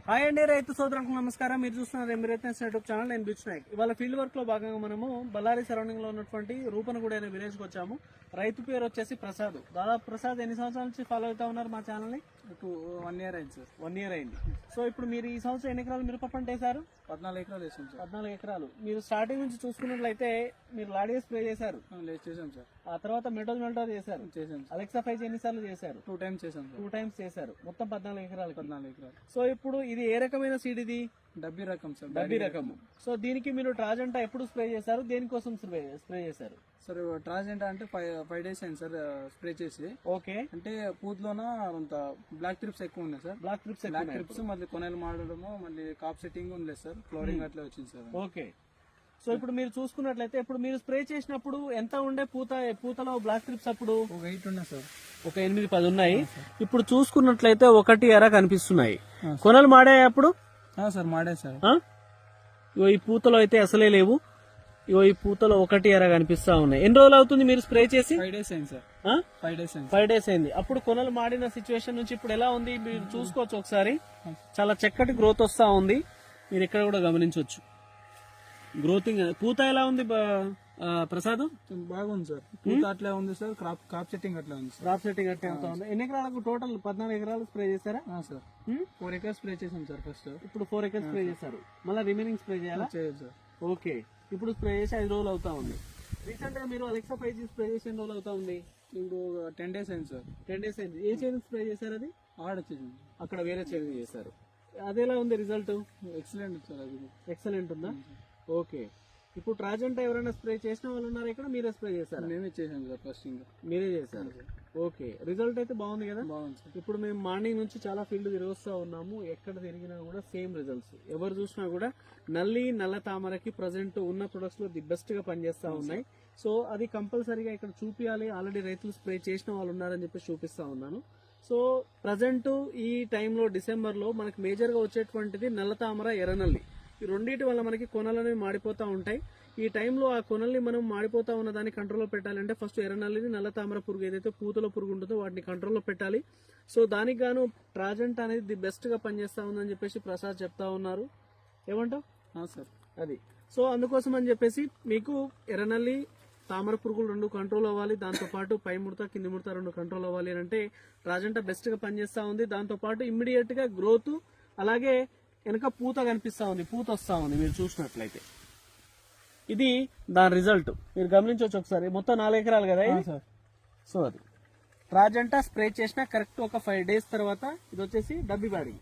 Hi అండి, రైతు సోదరులకు నమస్కారం. మీరు చూస్తున్నారు ఎమిరేట్స్ యూట్యూబ్ ఛానల్. నేను బిచ్ నాయక్. ఇవాళ ఫీల్డ్ వర్క్ లో భాగంగా మనము బళ్ళారి సరౌండింగ్ లో ఉన్నటువంటి రూపనగూడ అనే విలేజ్ కి వచ్చాము. రైతు పేరు వచ్చేసి ప్రసాద్. దాదాపు ప్రసాద్ ఎన్ని సంవత్సరాల నుంచి ఫాలో అవుతా ఉన్నారు మా ఛానల్ ని? 1 year అయింది సార్. 1 year అయింది. సో ఇప్పుడు మీరు ఈ సంవత్సరం ఎన్ని ఎకరాలు మిరప పంట వేశారు? 14 ఎకరాలు వేసాం సార్. 14 ఎకరాలు. మీరు స్టార్టింగ్ నుంచి చూసుకున్నట్లయితే మీరు లాడియా స్ప్రే చేశారు, చేసాం సార్. ఆ తర్వాత మెటోల్ చేశారు, చేసాం సార్. అలెక్సా 5 ఎన్నిసార్లు చేశారు? 2 times చేసాం సార్. 2 times చేశారు. మొత్తం 14 ఎకరాలు. 14 ఎకరాలు. సో ఇప్పుడు ఇది ఏ రకమైన సీడ్? ఇది డబ్బీ రకం సార్. డబ్బీ రకము. సో దీనికి మీరు ట్రాజెంటా ఎప్పుడు స్ప్రే చేశారు? దేనికోసం స్ప్రే చేశారు సార్? ట్రాజెంటా అంటే 5 days అయింది సార్ స్ప్రే చేసి. ఓకే. అంటే పూతలోన అంత బ్లాక్ ట్రిప్స్ ఎక్కువ ఉన్నాయి సార్. బ్లాక్ ట్రిప్స్ మళ్ళీ కొనలు మాడడము, మళ్ళీ కాప్ సెట్టింగ్ ఉండలేదు సార్. ఫ్లోరింగ్ అట్లా వచ్చింది సార్. ఓకే. సో ఇప్పుడు మీరు చూసుకున్నట్లయితే ఇప్పుడు మీరు స్ప్రే చేసినప్పుడు ఎంత ఉండే పూతలో బ్లాక్ ట్రిప్స్? అప్పుడు ఒక 8 ఉన్నాయి సార్. ఒక 8-10 ఉన్నాయి. ఇప్పుడు చూసుకున్నట్లయితే 1-2 కనిపిస్తున్నాయి. కొనలు మాడే అప్పుడు సార్ మాడే సార్. ఇగో ఈ పూతలో అయితే అసలే లేవు. ఇగో ఈ పూతలో 1-2 కనిపిస్తా ఉన్నాయి. ఎన్ని రోజులు అవుతుంది మీరు స్ప్రే చేసి? 5 days అయింది సార్. 5 days అయింది. అప్పుడు కొనలు మాడిన సిచ్యువేషన్ నుంచి ఇప్పుడు ఎలా ఉంది మీరు చూసుకోవచ్చు ఒకసారి. చాలా చక్కటి గ్రోత్ వస్తా ఉంది. మీరు ఇక్కడ కూడా గమనించవచ్చు గ్రోతింగ్. పూత ఎలా ఉంది ప్రసాద్? బాగుంది సార్. పూత అట్లా ఉంది సార్. క్రాప్ సెట్టింగ్ అట్లా ఉంది సార్. క్రాప్ సెట్టింగ్ అట్లా అవుతా ఉంది. ఎన్ని ఎకరాలకు టోటల్? 14 ఎకరాలు స్ప్రే చేశారా సార్? 4 acres స్ప్రే చేసాం సార్ ఫస్ట్. ఇప్పుడు 4 acres స్ప్రే చేశారు. మళ్ళీ రిమైనింగ్ స్ప్రే చేయాలా? చేయదు సార్. ఓకే. ఇప్పుడు స్ప్రే చేసి 5 రోజులు అవుతా ఉంది. రీసెంట్ గా మీరు అలెక్సా 5 స్ప్రే చేసి ఎన్ని రోజులు అవుతా ఉంది? ఇప్పుడు 10 days అయింది సార్. 10 days అయింది. ఏ చైన్ స్ప్రే చేశారు? అది ఆడొచ్చేసింది. అక్కడ వేరే చైన్ చేశారు. అదేలా ఉంది రిజల్ట్? Excellent sir. అది ఎక్సలెంట్ ఉందా? ఓకే. ఇప్పుడు ట్రాజెంటా ఎవరైనా స్ప్రే చేసిన వాళ్ళు ఉన్నారు ఇక్కడ? మీరే స్ప్రే చేశారు? మేమే చేసాం సార్. ఫస్ట్ ఇంకా మీరే చేశారు. ఓకే. రిజల్ట్ అయితే బాగుంది కదా? బాగుంది సార్. ఇప్పుడు మేము మార్నింగ్ నుంచి చాలా ఫీల్డ్ తిరిగొస్తా ఉన్నాము. ఎక్కడ తిరిగినా కూడా సేమ్ రిజల్ట్స్. ఎవరు చూసినా కూడా నల్ల తామరకి ప్రజెంట్ ఉన్న ప్రొడక్ట్స్ లో ది బెస్ట్ గా పనిచేస్తా ఉన్నాయి. సో అది కంపల్సరీగా ఇక్కడ చూపించాలి. ఆల్రెడీ రైతులు స్ప్రే చేసిన వాళ్ళు ఉన్నారని చెప్పి చూపిస్తా ఉన్నాను. సో ప్రజెంట్ ఈ టైంలో డిసెంబర్ లో మనకి మేజర్ గా వచ్చేటువంటిది నల్ల తామర, ఎర్రనల్లి. ఈ రెండింటి వల్ల మనకి కొనలు అనేవి మాడిపోతా ఉంటాయి. ఈ టైంలో ఆ కొనల్ని మనం మాడిపోతా ఉన్న దాన్ని కంట్రోల్లో పెట్టాలంటే ఫస్ట్ ఎర్రనల్లిని, నల్ల తామర పురుగు ఏదైతే పూతలో పురుగు ఉంటుందో వాటిని కంట్రోల్లో పెట్టాలి. సో దానికి గాను ట్రాజెంటా అనేది ది బెస్ట్ గా పనిచేస్తా ఉందని చెప్పేసి ప్రసాద్ చెప్తా ఉన్నారు. ఏమంటావు సార్? అది. సో అందుకోసం అని చెప్పేసి మీకు ఎర్రనల్లి, తామర పురుగులు 2 కంట్రోల్ అవ్వాలి. దాంతో పాటు పై ముడత, కింది ముడత 2 కంట్రోల్ అవ్వాలి అని అంటే ట్రాజెంటా బెస్ట్ గా పనిచేస్తా ఉంది. దాంతో పాటు ఇమ్మీడియట్ గా గ్రోత్, అలాగే వెనక పూత కనిపిస్తా ఉంది, పూత వస్తా ఉంది. మీరు చూసినట్లయితే ఇది దాని రిజల్ట్ మీరు గమనించవచ్చు ఒకసారి. మొత్తం 4 ఎకరాలు కదా సార్. సో అది ట్రాజెంటా స్ప్రే చేసిన కరెక్ట్ ఒక 5 days తర్వాత ఇది వచ్చేసి డబ్బీ బాడీ.